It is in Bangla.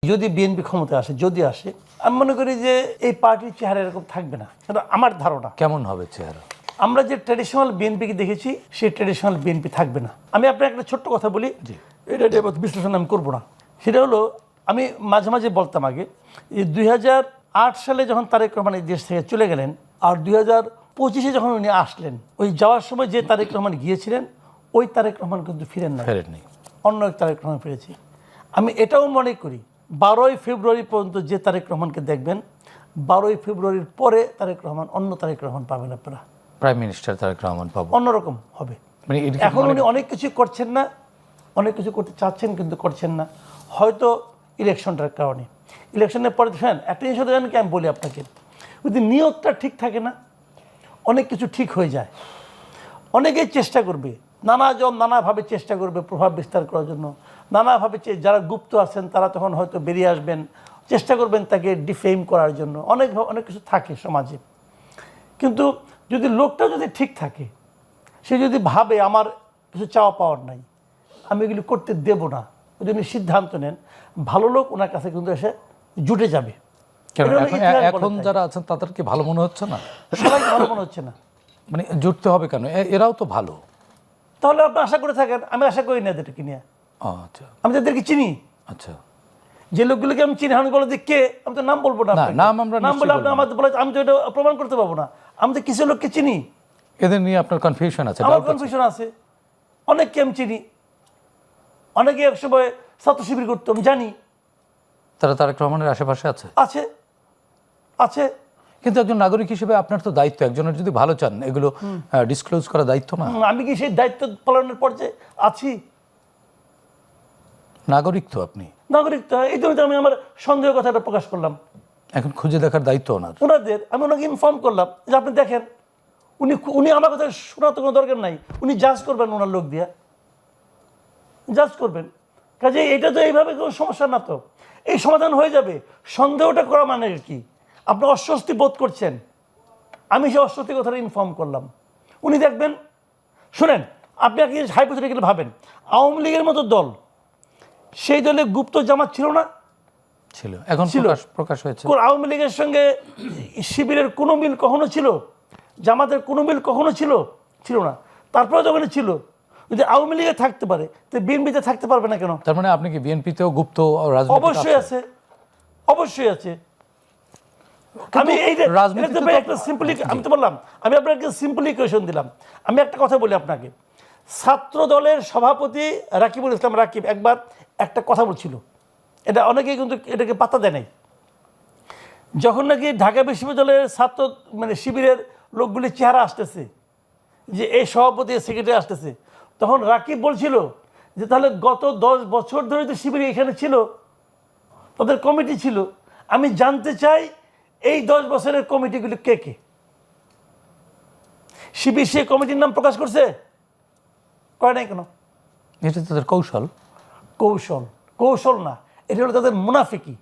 যদি বিএনপি ক্ষমতায় আসে, যদি আসে, আমি মনে করি যে এই পার্টির চেহারা এরকম থাকবে না। এটা আমার ধারণা। কেমন হবে চেহারা? আমরা যে ট্র্যাডিশনাল বিএনপিকে দেখেছি সেই ট্র্যাডিশনাল বিএনপি থাকবে না। আমি আপনাকে একটা ছোট্ট কথা বলি, এটা বিশ্লেষণ আমি করবো না। সেটা হলো, আমি মাঝে মাঝে বলতাম আগে যে 2008 সালে যখন তারেক রহমান এই দেশ থেকে চলে গেলেন, আর 2025-এ যখন উনি আসলেন, ওই যাওয়ার সময় যে তারেক রহমান গিয়েছিলেন ওই তারেক রহমান কিন্তু ফেরেননি, অন্য এক তারেক রহমান ফিরেছি। আমি এটাও মনে করি 12ই ফেব্রুয়ারি পর্যন্ত যে তারেক রহমানকে দেখবেন, 12ই ফেব্রুয়ারির পরে তারেক রহমান, অন্য তারেক রহমান পাবেন আপনারা। প্রাইম মিনিস্টার তারেক রহমান পাবো, অন্যরকম হবে। এখন উনি অনেক কিছু করছেন না, অনেক কিছু করতে চাচ্ছেন কিন্তু করছেন না, হয়তো ইলেকশনটার কারণে। ইলেকশনের পরে দেখেন একটা জিনিস জানেন কি, আমি বলি আপনাকে, যদি নিয়তটা ঠিক থাকে না, অনেক কিছু ঠিক হয়ে যায়। অনেকেই চেষ্টা করবে, নানাভাবে চেষ্টা করবে প্রভাব বিস্তার করার জন্য, নানাভাবে যারা গুপ্ত আছেন তারা তখন হয়তো বেরিয়ে আসবেন, চেষ্টা করবেন তাকে ডিফেম করার জন্য। অনেক কিছু থাকে সমাজে। কিন্তু যদি লোকটা যদি ঠিক থাকে, সে যদি ভাবে আমার কিছু চাওয়া পাওয়ার নাই, আমি এগুলি করতে দেব না, যদি উনি সিদ্ধান্ত নেন, ভালো লোক ওনার কাছে কিন্তু এসে জুটে যাবে। এখন যারা আছেন তাদেরকে ভালো মনে হচ্ছে না, সবাইকে ভালো মনে হচ্ছে না। মানে জুটতে হবে কেন? এরাও তো ভালো। তাহলে আপনি আশা করে থাকেন, আমি আশা করি না এদেরকে নিয়ে। আচ্ছা, আমি তাদেরকে চিনি। আচ্ছা, যে লোকগুলোকে আমি চিনি, আমি বলে যে কে, আমি তো নাম বলবো না, নাম বলে আপনি আমাদের বলে আমি তো এটা প্রমাণ করতে পারবো না। আমি তো কিছু লোককে চিনি। এদের নিয়ে আপনার কনফিউশন আছে? আমার কনফিউশন আছে। অনেককে আমি চিনি, অনেকে একসময় ছাত্র শিবির করতো, আমি জানি। তারা তারেক রহমানের আশেপাশে আছে আছে আছে কিন্তু একজন নাগরিক হিসেবে আপনার তো দায়িত্ব, একজনের যদি ভালো চান এগুলো ডিসক্লোজ করা দায়িত্ব না? আমি কি সেই দায়িত্ব পালনের পর্যায়ে আছি? নাগরিক তো আপনি, নাগরিক তো, এই জন্য আমি আমার সন্দেহ কথাটা প্রকাশ করলাম। এখন খুঁজে দেখার দায়িত্ব ওনাদের। আমি ওনাকে ইনফর্ম করলাম যে আপনি দেখেন, উনি আমার কথা শোনার তো কোনো দরকার নাই, উনি জাজ করবেন, ওনার লোক দিয়া জাজ করবেন। কাজে এটা তো এইভাবে কোনো সমস্যা না, তো এই সমাধান হয়ে যাবে। সন্দেহটা করা মানে কি? আপনি অস্বস্তি বোধ করছেন, আমি সেই অস্বস্তি কথাটা ইনফর্ম করলাম, উনি দেখবেন। শুনেন, আপনি কি হাইপোথেটিক্যালি ভাবেন, আওয়ামী লীগের মতো দল, সেই দলে গুপ্ত জামাত ছিল না? ছিল, এখন প্রকাশ হয়েছে। আওয়ামী লীগের সঙ্গে শিবিরের কোনো মিল কখনো ছিল? জামাতের কোনো মিল কখনো ছিল? ছিল না। তারপরে যখন ছিল, যদি আওয়ামী লীগে থাকতে পারে তো বিএনপিতে থাকতে পারবে না কেন? তার মানে আপনি কি বিএনপিতেও গুপ্ত রাজনীতি? অবশ্যই আছে, অবশ্যই আছে। আমি আমি তো বললাম, আমি আপনাকে সিম্পলি কোয়েশন দিলাম। আমি একটা কথা বলি আপনাকে, ছাত্র দলের সভাপতি রাকিবুল ইসলাম রাকিব একবার একটা কথা বলছিল, এটা অনেকেই কিন্তু এটাকে পাত্তা দেয় নাই। যখন নাকি ঢাকা বিশ্ববিদ্যালয়ের ছাত্র মানে শিবিরের লোকগুলি চেহারা আসতেছে, যে এই সভাপতি সেক্রেটারি আসতেছে, তখন রাকিব বলছিল যে তাহলে গত 10 বছর ধরে তো শিবির এখানে ছিল, তাদের কমিটি ছিল, আমি জানতে চাই এই 10 বছরের কমিটিগুলি কে কে? শিবির সেই কমিটির নাম প্রকাশ করছে? করে নাই কেন? এটা তাদের কৌশল। কৌশল না, এটা হলো তাদের মুনাফিকি।